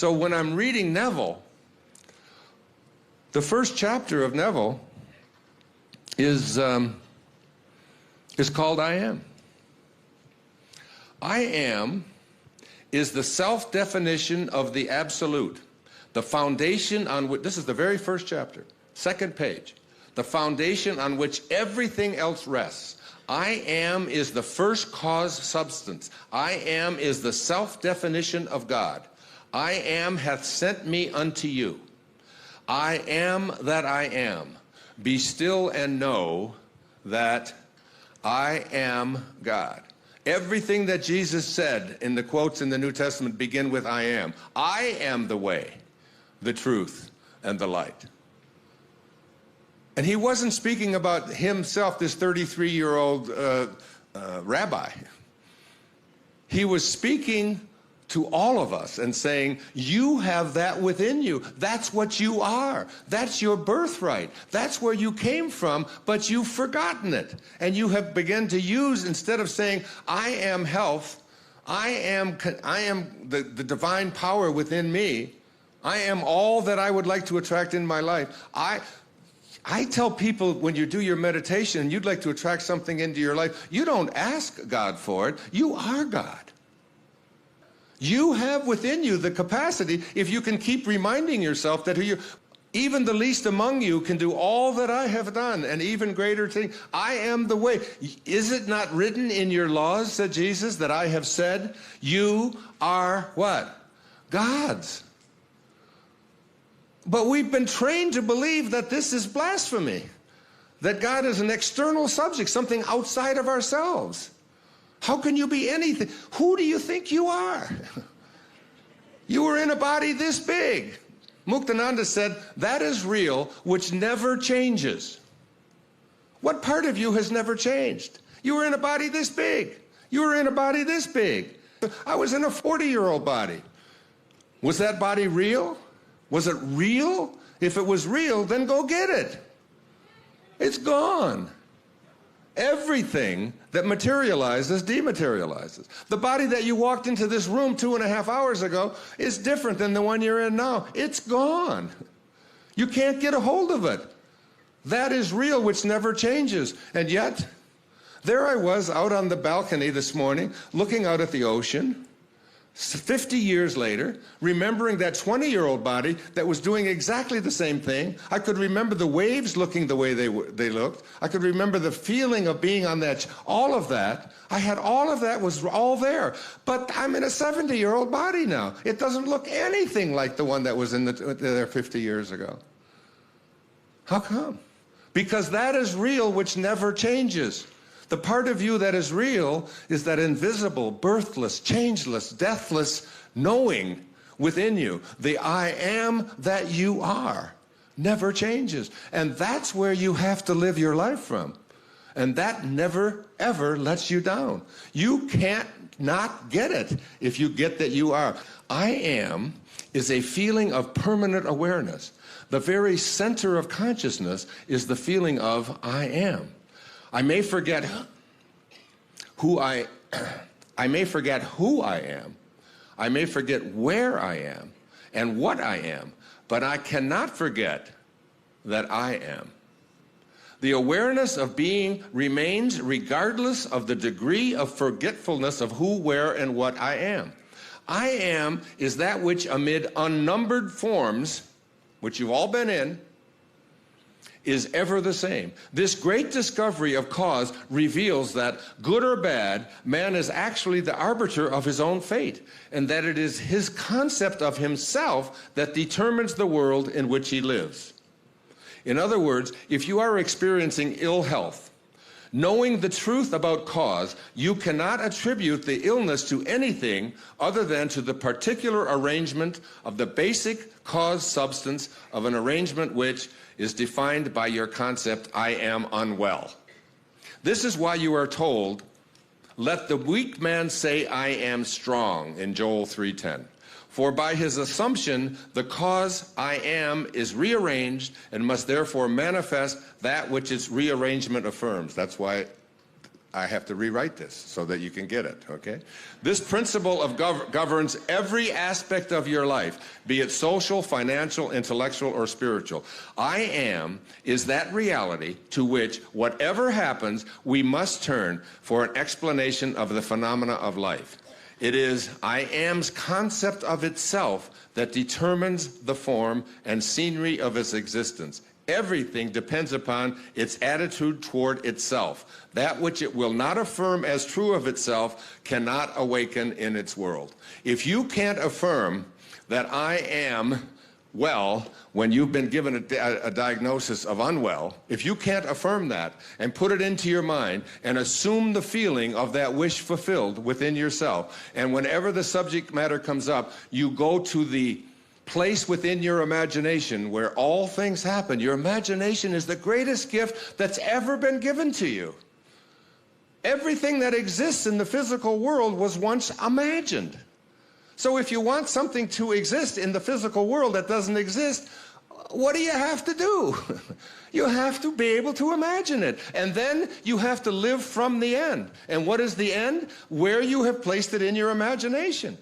So when I'm reading Neville, the first chapter of Neville is called I Am. I am is the self-definition of the absolute, the foundation on which, this is the very first chapter, second page, the foundation on which everything else rests. I am is the first cause substance. I am is the self-definition of God. I am hath sent me unto you. I am that I am. Be still and know that I am God. Everything that Jesus said in the quotes in the New Testament begin with I am. I am the way, the truth, and the light. And he wasn't speaking about himself, this 33-year-old rabbi. He was speaking to all of us and saying, you have that within you. That's what you are. That's your birthright. That's where you came from, but you've forgotten it. And you have begun to use, instead of saying, I am health, I am the divine power within me, I am all that I would like to attract in my life. I tell people, when you do your meditation and you'd like to attract something into your life, you don't ask God for it. You are God. You have within you the capacity, if you can keep reminding yourself that even the least among you can do all that I have done, and even greater things. I am the way. Is it not written in your laws, said Jesus, that I have said, you are what? God's. But we've been trained to believe that this is blasphemy, that God is an external subject, something outside of ourselves. How can you be anything? Who do you think you are? You were in a body this big. Muktananda said, that is real, which never changes. What part of you has never changed? You were in a body this big. You were in a body this big. I was in a 40-year-old body. Was that body real? Was it real? If it was real, then go get it. It's gone. Everything that materializes dematerializes. The body that you walked into this room 2.5 hours ago is different than the one you're in now. It's gone. You can't get a hold of it. That is real, which never changes. And yet, there I was out on the balcony this morning, looking out at the ocean, 50 years later, remembering that 20-year-old body that was doing exactly the same thing. I could remember the waves looking the way they looked. I could remember the feeling of being on that, all of that. I had all of that, was all there. But I'm in a 70-year-old body now. It doesn't look anything like the one that was in there 50 years ago. How come? Because that is real, which never changes. The part of you that is real is that invisible, birthless, changeless, deathless knowing within you. The I am that you are never changes. And that's where you have to live your life from. And that never, ever lets you down. You can't not get it if you get that you are. I am is a feeling of permanent awareness. The very center of consciousness is the feeling of I am. I may forget who I may forget who I am. I may forget where I am and what I am, but I cannot forget that I am. The awareness of being remains regardless of the degree of forgetfulness of who, where, and what I am. I am is that which amid unnumbered forms, which you've all been in, is ever the same. This great discovery of cause reveals that, good or bad, man is actually the arbiter of his own fate, and that it is his concept of himself that determines the world in which he lives. In other words, if you are experiencing ill health, knowing the truth about cause, you cannot attribute the illness to anything other than to the particular arrangement of the basic cause substance of an arrangement which is defined by your concept, I am unwell. This is why you are told, let the weak man say, I am strong, in Joel 3:10. For by his assumption, the cause I am is rearranged and must therefore manifest that which its rearrangement affirms. That's why I have to rewrite this so that you can get it, okay? This principle of governs every aspect of your life, be it social, financial, intellectual, or spiritual. I am is that reality to which, whatever happens, we must turn for an explanation of the phenomena of life. It is I am's concept of itself that determines the form and scenery of its existence. Everything depends upon its attitude toward itself. That which it will not affirm as true of itself cannot awaken in its world. If you can't affirm that I am well when you've been given a diagnosis of unwell, if you can't affirm that and put it into your mind and assume the feeling of that wish fulfilled within yourself, and whenever the subject matter comes up, you go to the place within your imagination where all things happen. Your imagination is the greatest gift that's ever been given to you. Everything that exists in the physical world was once imagined. So if you want something to exist in the physical world that doesn't exist, what do you have to do? You have to be able to imagine it. And then you have to live from the end. And what is the end? Where you have placed it in your imagination.